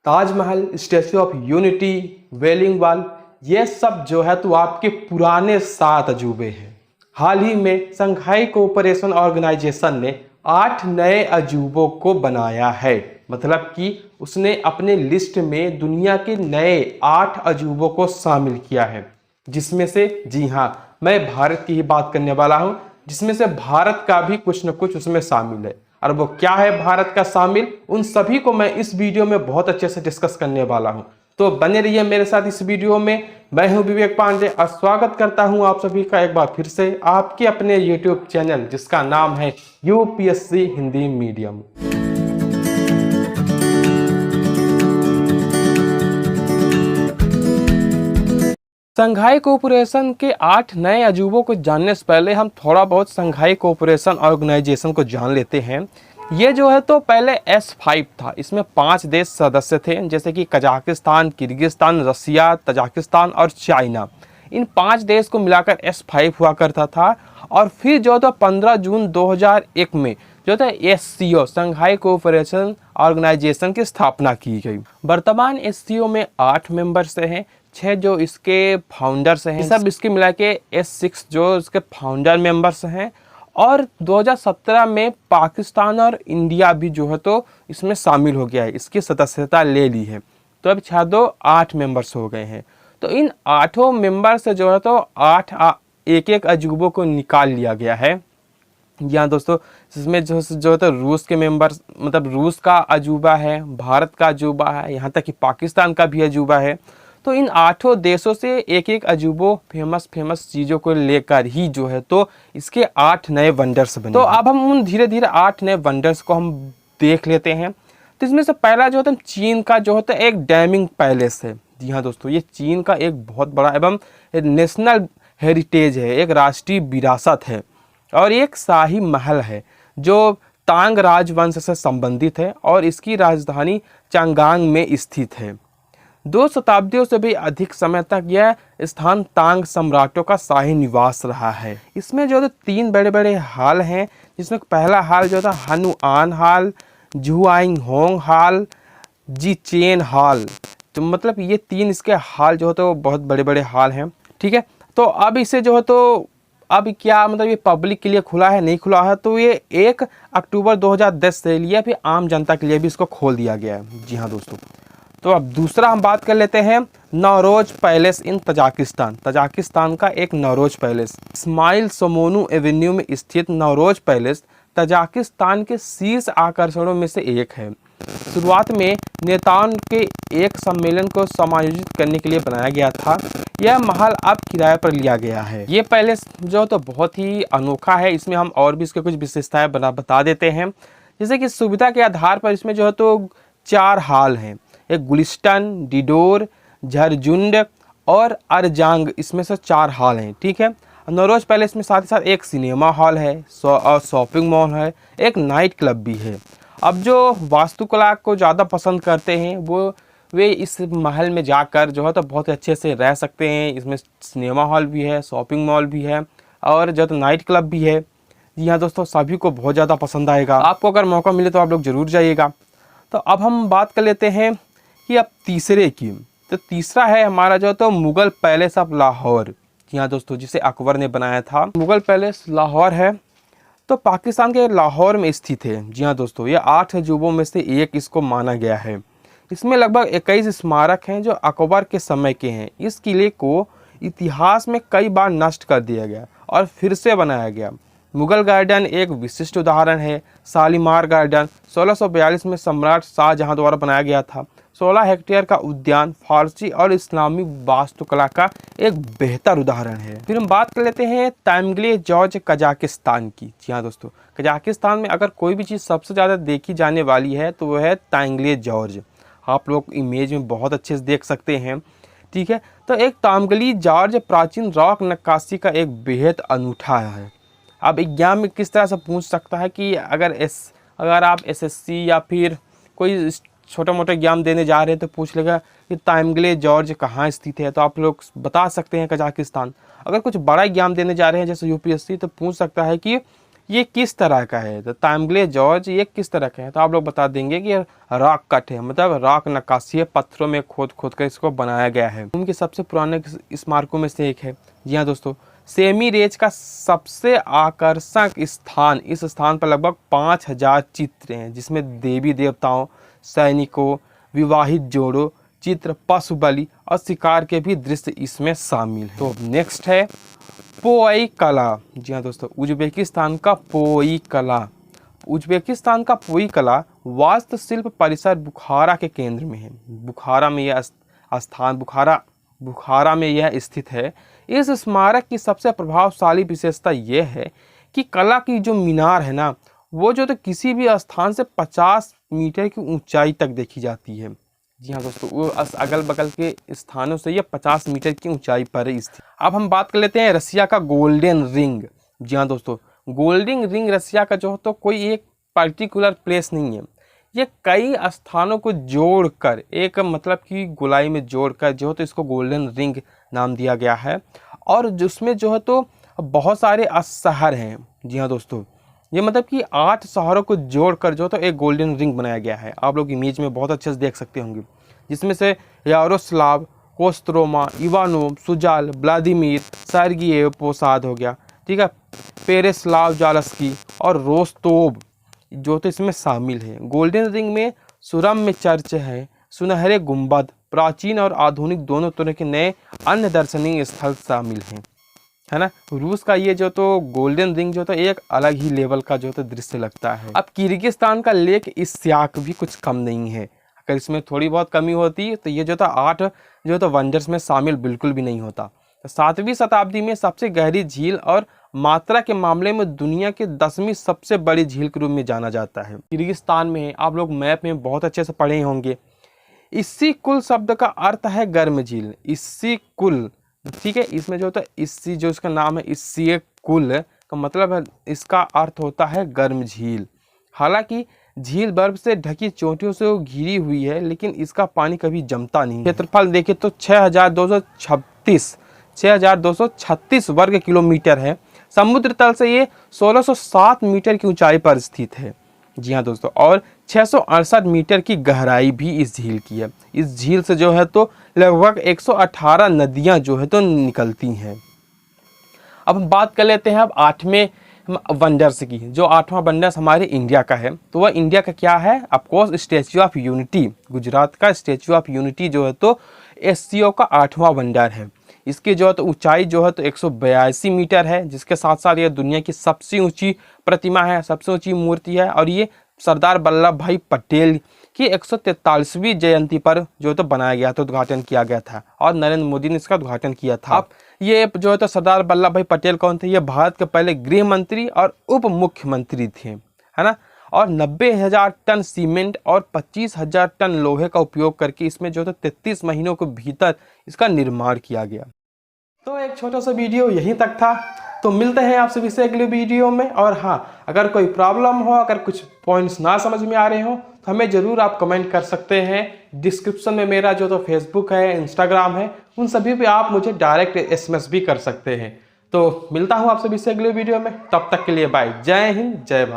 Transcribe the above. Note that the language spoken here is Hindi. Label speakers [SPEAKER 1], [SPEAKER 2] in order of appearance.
[SPEAKER 1] Taj Mahal, statue of unity, wailing wall, ये सब जो है तो आपके पुराने 7 अजूबे हैं। हाल ही में शंघाई कोऑपरेशन ऑर्गेनाइजेशन ने 8 नए अजूबों को बनाया है। मतलब कि उसने अपने लिस्ट में दुनिया के नए 8 अजूबों को शामिल किया है, जिसमें से जी हाँ, मैं भारत की ही बात करने वाला हूँ, जिसमें से भारत का भी कुछ न कुछ उसमें शामिल है। और वो क्या है भारत का शामिल, उन सभी को मैं इस वीडियो में बहुत अच्छे से डिस्कस करने वाला हूं। तो बने रहिए मेरे साथ इस वीडियो में। मैं हूं विवेक पांडे और स्वागत करता हूं आप सभी का एक बार फिर से आपके अपने यूट्यूब चैनल जिसका नाम है UPSC Hindi medium. Shanghai cooperation के 8 नए अजूबों को जानने से पहले हम थोड़ा बहुत शंघाई कोऑपरेशन ऑर्गेनाइजेशन को जान लेते हैं। ये जो है तो पहले S5 था। इसमें 5 देश सदस्य थे, जैसे कि कजाकिस्तान, किर्गिस्तान, रसिया, तजाकिस्तान और चाइना। इन 5 देश को मिलाकर S5 हुआ करता था। और फिर जो था 15 जून 2001 में जो था SCO शंघाई कोऑपरेशन ऑर्गेनाइजेशन की स्थापना की गई। वर्तमान SCO में 8 मेंबर्स हैं, 6 जो इसके फाउंडर्स हैं, सब इसके मिला के S6 जो इसके फाउंडर मेंबर्स हैं। और 2017 में पाकिस्तान और इंडिया भी जो है तो इसमें शामिल हो गया है, इसकी सदस्यता ले ली है। तो अब 8 मेंबर्स हो गए हैं। तो इन 8 मेंबर से जो है तो 8 एक अजूबों को निकाल लिया गया है। यहाँ दोस्तों इसमें जो है तो रूस के मेंबर्स, मतलब रूस का अजूबा है, भारत का अजूबा है, यहाँ तक कि पाकिस्तान का भी अजूबा है। तो इन 8 देशों से एक अजूबों फेमस चीज़ों को लेकर ही जो है तो इसके 8 नए वंडर्स बने। तो अब हम उन धीरे धीरे 8 नए वंडर्स को हम देख लेते हैं। तो इसमें से पहला जो होता है चीन का जो होता है एक डैमिंग पैलेस है। जी हाँ दोस्तों, ये चीन का एक बहुत बड़ा एवं नेशनल हेरिटेज है, एक राष्ट्रीय विरासत है और एक शाही महल है जो तांग राजवंश से संबंधित है और इसकी राजधानी चांगआंग में स्थित है। 2 शताब्दियों से भी अधिक समय तक यह स्थान तांग सम्राटों का शाही निवास रहा है। इसमें जो 3 बड़े बड़े हाल हैं, जिसमें पहला हाल जो था हनुआन हाल, जुआइंगहोंग हाल, जीचेन हाल। तो मतलब ये 3 इसके हाल जो है तो बहुत बड़े बड़े हाल हैं। ठीक है, तो अब इसे जो है तो अब क्या मतलब ये पब्लिक के लिए खुला है, नहीं खुला है, तो ये 1 अक्टूबर 2010 से लिए फिर आम जनता के लिए भी इसको खोल दिया गया है। जी हाँ दोस्तों, तो अब दूसरा हम बात कर लेते हैं नौरोज पैलेस इन तजाकिस्तान। तजाकिस्तान का एक नौरोज पैलेस, इस्माइल सोमोनू एवेन्यू में स्थित नौरोज पैलेस तजाकिस्तान के शीर्ष आकर्षणों में से एक है। शुरुआत में नेताओं के एक सम्मेलन को समायोजित करने के लिए बनाया गया था। यह महल अब किराए पर लिया गया है। ये पैलेस जो तो बहुत ही अनोखा है। इसमें हम और भी इसके कुछ विशेषताएं बता देते हैं। जैसे कि सुविधा के आधार पर इसमें जो है तो 4 हाल हैं, एक गुलिस्तान, डिडोर, झरझुंड और अरजांग, इसमें से 4 हॉल हैं। ठीक है, नौरोज पैलेस में साथ ही साथ एक सिनेमा हॉल है और शॉपिंग मॉल है, एक नाइट क्लब भी है। अब जो वास्तुकला को ज़्यादा पसंद करते हैं वे इस महल में जाकर जो है तो बहुत अच्छे से रह सकते हैं। इसमें सिनेमा हॉल भी है, शॉपिंग मॉल भी है और जो तो नाइट क्लब भी है। जी हाँ दोस्तों, सभी को बहुत ज़्यादा पसंद आएगा। आपको अगर मौका मिले तो आप लोग ज़रूर जाइएगा। तो अब हम बात कर लेते हैं कि अब तीसरे की। तो तीसरा है हमारा जो तो मुगल पैलेस ऑफ लाहौर। जी हाँ दोस्तों, जिसे अकबर ने बनाया था। मुगल पैलेस लाहौर है तो पाकिस्तान के लाहौर में स्थित है। जी हाँ दोस्तों, ये 8 अजूबों में से एक इसको माना गया है। इसमें लगभग 21 स्मारक हैं जो अकबर के समय के हैं। इस किले को इतिहास में कई बार नष्ट कर दिया गया और फिर से बनाया गया। मुगल गार्डन एक विशिष्ट उदाहरण है। शालीमार गार्डन 1642 में सम्राट शाहजहां द्वारा बनाया गया था। 16 हेक्टेयर का उद्यान फारसी और इस्लामी वास्तुकला का एक बेहतर उदाहरण है। फिर हम बात कर लेते हैं तामगले जॉर्ज कजाकिस्तान की। जी हाँ दोस्तों, कजाकिस्तान में अगर कोई भी चीज़ सबसे ज़्यादा देखी जाने वाली है तो वह है तामगले जॉर्ज। आप लोग इमेज में बहुत अच्छे से देख सकते हैं। ठीक है, तो एक तामगली जॉर्ज प्राचीन रॉक नक्काशी का एक बेहद अनूठा है। अब एग्जाम में किस तरह से पूछ सकता है कि अगर आप SSC या फिर कोई छोटा मोटा एग्जाम देने जा रहे हैं तो पूछ लेगा कि तामगले जॉर्ज कहाँ स्थित है, तो आप लोग बता सकते हैं कजाकिस्तान। अगर कुछ बड़ा एग्जाम देने जा रहे हैं जैसे UPSC तो पूछ सकता है कि ये किस तरह का है, तो ताम्बले जॉर्ज ये किस तरह का है, तो आप लोग बता देंगे कि रॉक कट है, मतलब रॉक नक्काशी है, पत्थरों में खोद खोद कर इसको बनाया गया है। उनके सबसे पुराने स्मारकों में से एक है। जी हाँ दोस्तों, सेमीरेज का सबसे आकर्षक स्थान, इस स्थान पर लगभग 5000 चित्र हैं, जिसमें देवी देवताओं, सैनिकों, विवाहित जोड़ों, चित्र, पशु बलि और शिकार के भी दृश्य इसमें शामिल हैं। तो नेक्स्ट है पोई कला। जी हाँ दोस्तों, उज्बेकिस्तान का पोई कला। उज्बेकिस्तान का पोई कला वास्तुशिल्प परिसर बुखारा के केंद्र में है। बुखारा में यह स्थान बुखारा में यह स्थित है। इस स्मारक की सबसे प्रभावशाली विशेषता यह है कि कला की जो मीनार है ना, वो जो तो किसी भी स्थान से 50 मीटर की ऊंचाई तक देखी जाती है। जी हाँ दोस्तों, वो अगल बगल के स्थानों से ये 50 मीटर की ऊंचाई पर स्थित। अब हम बात कर लेते हैं रसिया का गोल्डन रिंग। जी हाँ दोस्तों, गोल्डन रिंग रसिया का जो है तो कोई एक पर्टिकुलर प्लेस नहीं है, ये कई स्थानों को जोड़कर एक मतलब कि गोलाई में जोड़कर जो है तो इसको गोल्डन रिंग नाम दिया गया है। और जिसमें जो है तो बहुत सारे शहर हैं। जी हाँ दोस्तों, ये मतलब कि 8 शहरों को जोड़कर जो तो एक गोल्डन रिंग बनाया गया है। आप लोग इमेज में बहुत अच्छे से देख सकते होंगे, जिसमें से Yaroslav, Kostroma, Ivanov, Sujal, Vladimir, सर्गिएव पोसाद हो गया, ठीक है, पेरेस्लाव जालस्की और रोस्तोव जो तो इसमें शामिल है। गोल्डन रिंग में सुरम्य चर्च है, सुनहरे गुंबद, प्राचीन और आधुनिक दोनों तरह के नए अन्य दर्शनीय स्थल शामिल हैं, है ना। रूस का ये जो तो गोल्डन रिंग जो तो एक अलग ही लेवल का जो तो दृश्य लगता है। अब किर्गिस्तान का लेक इस्याक भी कुछ कम नहीं है। अगर इसमें थोड़ी बहुत कमी होती तो ये जो था 8 जो तो वंडर्स में शामिल बिल्कुल भी नहीं होता। 7वीं शताब्दी में सबसे गहरी झील और मात्रा के मामले में दुनिया के 10वीं सबसे बड़ी झील के रूप में जाना जाता है। किर्गिस्तान में आप लोग मैप में बहुत अच्छे से पढ़े होंगे। इस्सी कुल शब्द का अर्थ है गर्म झील। इस्सी कुल, ठीक है, इसमें जो होता है इस्सी जो इसका नाम है इस्सी कुल का मतलब है, इसका अर्थ होता है गर्म झील। हालांकि झील बर्फ से ढकी चोटियों से वो घिरी हुई है, लेकिन इसका पानी कभी जमता नहीं। क्षेत्रफल देखें तो 6236 वर्ग किलोमीटर है। समुद्र तल से ये 1607 मीटर की ऊंचाई पर स्थित है। जी हाँ दोस्तों, और 668 मीटर की गहराई भी इस झील की है। इस झील से जो है तो लगभग 118 नदियां जो है तो निकलती हैं। अब हम बात कर लेते हैं अब 8वें वंडर्स की। जो 8वां वंडर्स हमारे इंडिया का है, तो वह इंडिया का क्या है, of course statue of unity. Gujarat का स्टैच्यू ऑफ यूनिटी जो है तो एससीओ का 8वां वंडर है। इसकी जो है तो ऊंचाई जो है तो 182 मीटर है, जिसके साथ साथ ये दुनिया की सबसे ऊंची प्रतिमा है, सबसे ऊंची मूर्ति है। और ये सरदार वल्लभ भाई पटेल की 143वीं जयंती पर जो तो बनाया गया था, उद्घाटन किया गया था, और नरेंद्र मोदी ने इसका उद्घाटन किया था। अब ये जो है तो सरदार वल्लभ भाई पटेल कौन थे, ये भारत के पहले गृह मंत्री और उप मुख्यमंत्री थे, है ना। और 90,000 टन सीमेंट और 25,000 टन लोहे का उपयोग करके इसमें जो है 33 महीनों के भीतर इसका निर्माण किया गया। तो एक छोटा सा वीडियो यहीं तक था। तो मिलते हैं आपसे फिर से अगले वीडियो में। और हाँ, अगर कोई प्रॉब्लम हो, अगर कुछ पॉइंट्स ना समझ में आ रहे हो, तो हमें ज़रूर आप कमेंट कर सकते हैं। डिस्क्रिप्शन में मेरा जो तो फेसबुक है, इंस्टाग्राम है, उन सभी पे आप मुझे डायरेक्ट SMS भी कर सकते हैं। तो मिलता हूँ आपसे फिर से अगले वीडियो में। तब तक के लिए बाय। जय हिंद, जय भारत।